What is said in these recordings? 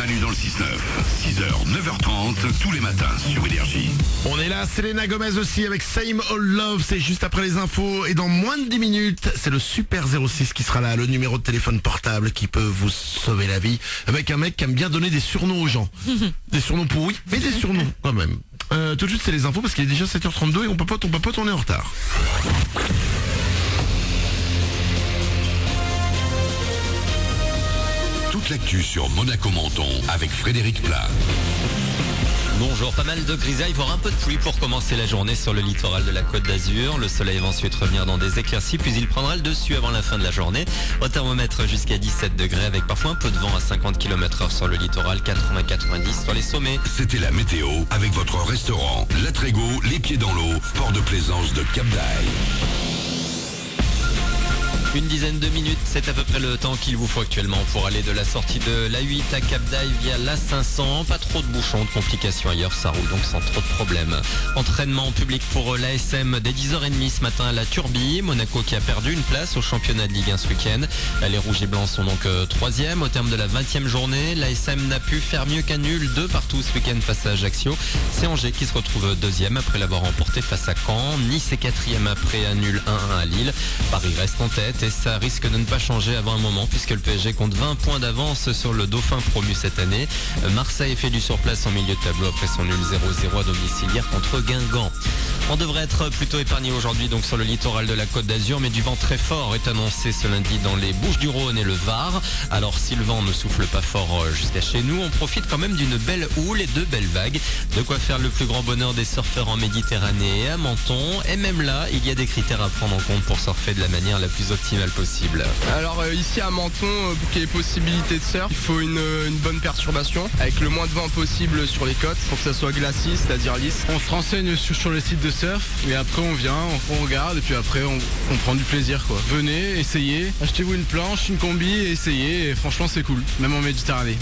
Manu dans le 6-9. 6h, 9h30, tous les matins sur Énergie. On est là, Selena Gomez aussi avec Same Old Love, c'est juste après les infos et dans moins de 10 minutes, c'est le Super 06 qui sera là, le numéro de téléphone portable qui peut vous sauver la vie avec un mec qui aime bien donner des surnoms aux gens. Des surnoms pourris, mais des surnoms quand même. Tout de suite c'est les infos parce qu'il est déjà 7h32 et on papote, on est en retard. Toute l'actu sur Monaco-Menton avec Frédéric Plat. Bonjour, pas mal de grisailles, voire un peu de pluie pour commencer la journée sur le littoral de la Côte d'Azur. Le soleil va ensuite revenir dans des éclaircies, puis il prendra le dessus avant la fin de la journée. Au thermomètre jusqu'à 17 degrés avec parfois un peu de vent à 50 km/h sur le littoral, 80-90 sur les sommets. C'était la météo avec votre restaurant La Trégo, les pieds dans l'eau, port de plaisance de Cap d'Aille. Une dizaine de minutes, c'est à peu près le temps qu'il vous faut actuellement pour aller de la sortie de l'A8 à Cap d'Aille via l'A500. Pas trop de bouchons, de complications ailleurs, ça roule donc sans trop de problèmes. Entraînement public pour l'ASM dès 10h30 ce matin à la Turbie. Monaco qui a perdu une place au championnat de Ligue 1 ce week-end. Les Rouges et Blancs sont donc 3e. Au terme de la 20e journée, l'ASM n'a pu faire mieux qu'un nul 2 partout ce week-end face à Ajaccio. C'est Angers qui se retrouve 2e après l'avoir remporté face à Caen. Nice est 4e après un nul 1-1 à Lille. Paris reste en tête. Et ça risque de ne pas changer avant un moment puisque le PSG compte 20 points d'avance sur le Dauphin promu cette année. Marseille fait du surplace en milieu de tableau après son nul 0-0 à domicile hier contre Guingamp. On devrait être plutôt épargné aujourd'hui donc sur le littoral de la Côte d'Azur, mais du vent très fort est annoncé ce lundi dans les Bouches-du-Rhône et le Var. Alors si le vent ne souffle pas fort jusqu'à chez nous, on profite quand même d'une belle houle et de belles vagues. De quoi faire le plus grand bonheur des surfeurs en Méditerranée et à Menton. Et même là, il y a des critères à prendre en compte pour surfer de la manière la plus optimale possible. Alors ici à Menton, pour qu'il y ait possibilité de surf, il faut une bonne perturbation avec le moins de vent possible sur les côtes pour que ça soit glacis, c'est-à-dire lisse. On se renseigne sur le site de surf et après on vient, on regarde et puis après on prend du plaisir quoi. Venez, essayez, achetez-vous une planche, une combi et essayez et franchement c'est cool, même en Méditerranée.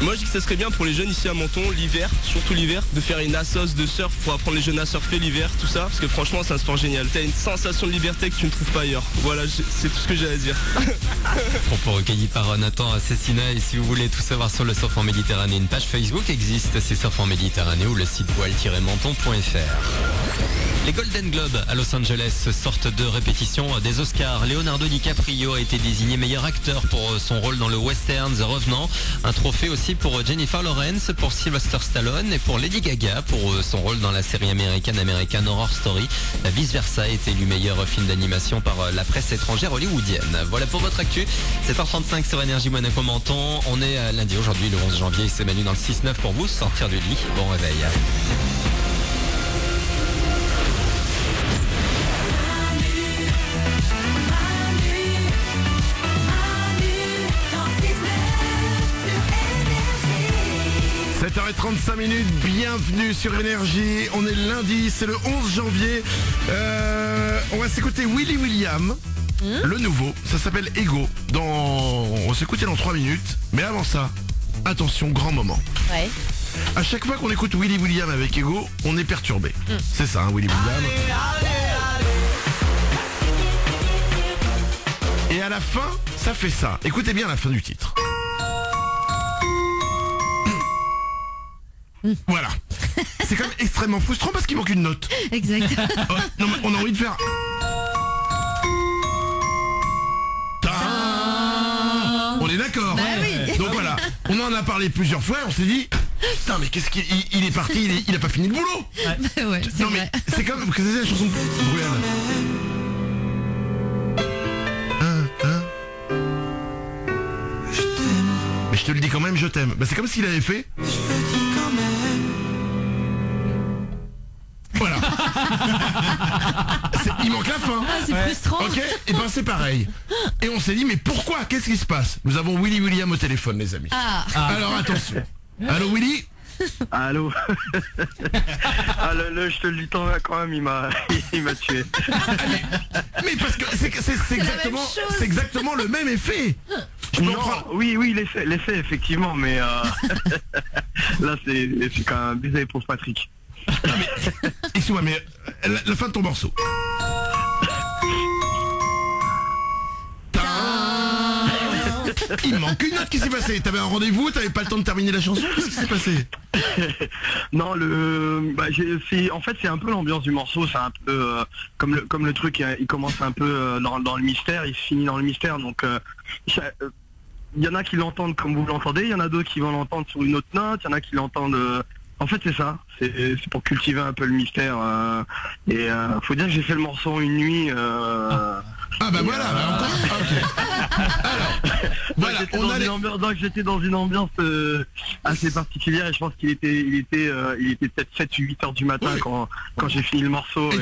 Moi je dis que ça serait bien pour les jeunes ici à Menton, l'hiver, surtout l'hiver, de faire une assos de surf pour apprendre les jeunes à surfer l'hiver, tout ça, parce que franchement c'est un sport génial. T'as une sensation de liberté que tu ne trouves pas ailleurs. Voilà, c'est tout ce que j'ai à dire. Propos recueillis par Nathan Assessina. Et si vous voulez tout savoir sur le surf en Méditerranée, une page Facebook existe, c'est Surf en Méditerranée ou le site voile-menton.fr. Les Golden Globes à Los Angeles sortent de répétition des Oscars. Leonardo DiCaprio a été désigné meilleur acteur pour son rôle dans le western The Revenant. Un trophée aussi pour Jennifer Lawrence, pour Sylvester Stallone et pour Lady Gaga pour son rôle dans la série américaine American Horror Story. Vice versa est élu meilleur film d'animation par la presse étrangère hollywoodienne. Voilà pour votre actu. 7h35 sur Énergie Monaco-Menton. On est lundi aujourd'hui, le 11 janvier. C'est Manu dans le 6-9 pour vous sortir du lit. Bon réveil. – 7h35, bienvenue sur Énergie. On est lundi, c'est le 11 janvier. On va s'écouter Willy William, le nouveau. Ça s'appelle Ego. On s'écoutait dans 3 minutes. Mais avant ça, attention, grand moment. Ouais. À chaque fois qu'on écoute Willy William avec Ego, on est perturbé. C'est ça, hein, Willy William. Et à la fin, ça fait ça. Écoutez bien la fin du titre. Voilà. C'est quand même extrêmement frustrant parce qu'il manque une note. Exact. Non, mais on a envie de faire. On est d'accord. Bah oui. Donc voilà. On en a parlé plusieurs fois et on s'est dit. Putain, mais qu'est-ce qu'il il est parti, il a pas fini le boulot. Ouais, c'est Non vrai. mais c'est comme c'est la chanson de Bruyane. Mais je te le dis quand même, je t'aime. Bah c'est comme s'il avait fait. Voilà. Il manque la fin. Ah, c'est frustrant. Ok, et ben c'est pareil. Et on s'est dit mais pourquoi? Qu'est-ce qui se passe? Nous avons Willy William au téléphone, les amis. Alors attention. Allô Willy? Allô. Je te le dis tant quand même, il m'a tué. Mais parce que c'est exactement le même effet. Oui, l'effet effectivement, mais là c'est quand même désolé pour Patrick. Excuse-moi, mais la fin de ton morceau. Il manque une note, qu'est-ce qui s'est passé? T'avais un rendez-vous, t'avais pas le temps de terminer la chanson, qu'est-ce qui s'est passé? Non, en fait, c'est un peu l'ambiance du morceau, c'est un peu comme le truc, il commence un peu dans le mystère, il se finit dans le mystère, donc il y en a qui l'entendent comme vous l'entendez, il y en a d'autres qui vont l'entendre sur une autre note, il y en a qui l'entendent... En fait, c'est ça, c'est pour cultiver un peu le mystère, et faut dire que j'ai fait le morceau en une nuit... Ah bah voilà, bah encore. Ok. Alors, voilà, j'étais dans une ambiance assez particulière et je pense qu'il était peut-être 7-8 heures du matin quand j'ai fini le morceau. Et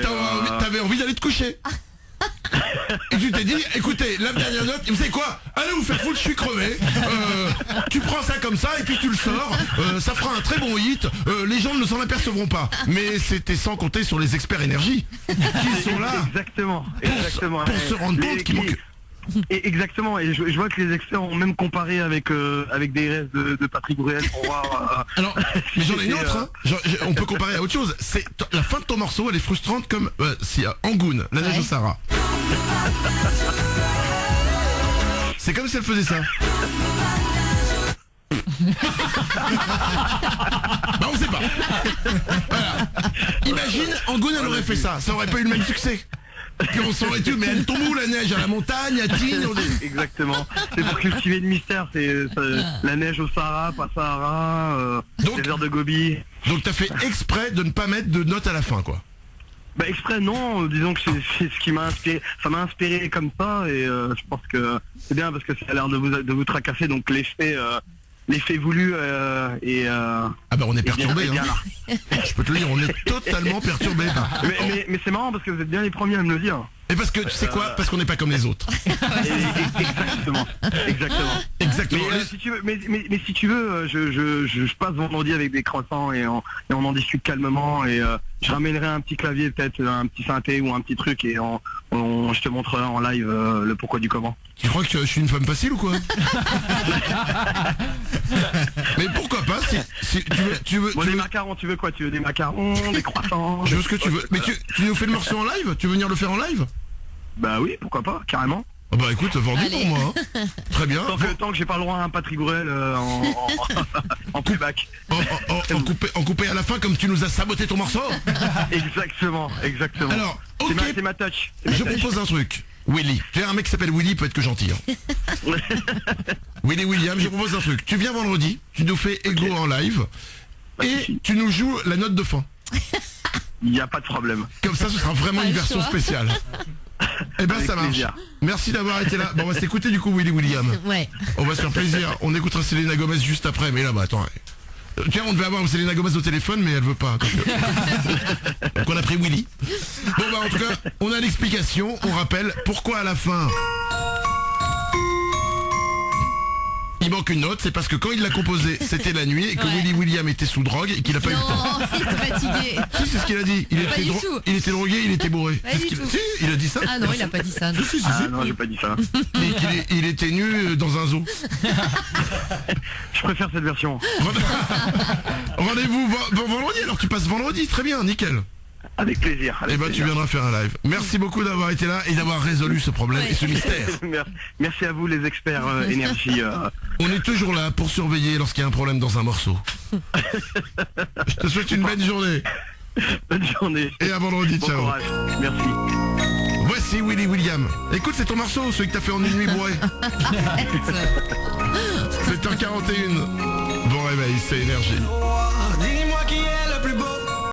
t'avais envie d'aller te coucher. Et tu t'es dit, écoutez, la dernière note, vous savez quoi? Allez vous faire foutre, je suis crevé. Tu prends ça comme ça et puis tu le sors. Ça fera un très bon hit. Les gens ne s'en apercevront pas. Mais c'était sans compter sur les experts énergie qui sont là. Exactement. Pour se rendre compte qu'il manque. Exactement, et je vois que les experts ont même comparé avec des restes de Patrick Bruel pour voir... Alors, mais j'en ai une autre, hein. On peut comparer à autre chose. C'est la fin de ton morceau, elle est frustrante comme si Angoune, la neige au Sahara. C'est comme si elle faisait ça. Bah on sait pas. Voilà. Imagine, Angoune elle aurait fait ça, ça aurait pas eu le même succès. Puis on saurait tout, mais elle tombe où la neige? À la montagne, à Tignes? Exactement. C'est pour cultiver le mystère, c'est la neige au Sahara, pas Sahara, désert de Gobi. Donc t'as fait exprès de ne pas mettre de notes à la fin, quoi. Bah exprès non, disons que c'est ce qui m'a inspiré, ça m'a inspiré comme ça et je pense que c'est bien parce que ça a l'air de vous tracasser, donc l'effet voulu et ah bah on est perturbé, hein. Je peux te le dire, on est totalement perturbé. Mais c'est marrant parce que vous êtes bien les premiers à me le dire. Et parce que tu sais quoi? Parce qu'on n'est pas comme les autres. Exactement. Mais si tu veux, je passe vendredi avec des croissants et on en discute calmement et je ramènerai un petit clavier, peut-être un petit synthé ou un petit truc et je te montrerai en live le pourquoi du comment. Tu crois que je suis une femme facile ou quoi? Mais pourquoi pas si tu veux des macarons, tu veux quoi? Tu veux des macarons, des croissants? Je veux ce que tu veux. Mais tu nous fais le morceau en live? Tu veux venir le faire en live? Bah oui, pourquoi pas, carrément. Oh bah écoute, vendu pour moi. Hein. Très bien. Tant que j'ai pas le droit à un Patrick Bruel en playback. En coupé à la fin comme tu nous as saboté ton morceau. Exactement. Alors, ok. C'est ma touch. Je propose un truc. Willy. Tu sais, un mec qui s'appelle Willy peut être que gentil. Hein. Willy William, je propose un truc. Tu viens vendredi, tu nous fais Ego en live et tu nous joues la note de fin. Il n'y a pas de problème. Comme ça, ce sera vraiment une version spéciale. Eh ben ça marche. Plaisir. Merci d'avoir été là. Bon, on va s'écouter du coup Willy William. Ouais. On va se faire plaisir. On écoutera Selena Gomez juste après. Mais là, bah attends. Tiens, on devait avoir Selena Gomez au téléphone, mais elle veut pas. Donc on a pris Willy. Bon bah en tout cas, on a l'explication. On rappelle pourquoi à la fin il manque une note, c'est parce que quand il l'a composé, c'était la nuit et que Willy William était sous drogue et qu'il a pas eu le temps. Non, il était fatigué. Si, c'est ce qu'il a dit. Il était drogué, il était bourré. Si, il a dit ça. Ah non, il a pas dit ça. Si. Non, j'ai pas dit ça. Il était nu dans un zoo. Je préfère cette version. Rendez-vous vendredi, alors tu passes vendredi, très bien, nickel. Avec plaisir. Et bah tu viendras faire un live. Merci beaucoup d'avoir été là et d'avoir résolu ce problème et ce mystère. Merci à vous les experts énergie. On est toujours là pour surveiller lorsqu'il y a un problème dans un morceau. Je te souhaite une bonne journée. Bonne journée. Et à vendredi, bon ciao. Courage. Merci. Voici Willy William. Écoute, c'est ton morceau, celui que t'as fait en une nuit bourrée. 7h41. Bon réveil, c'est énergie.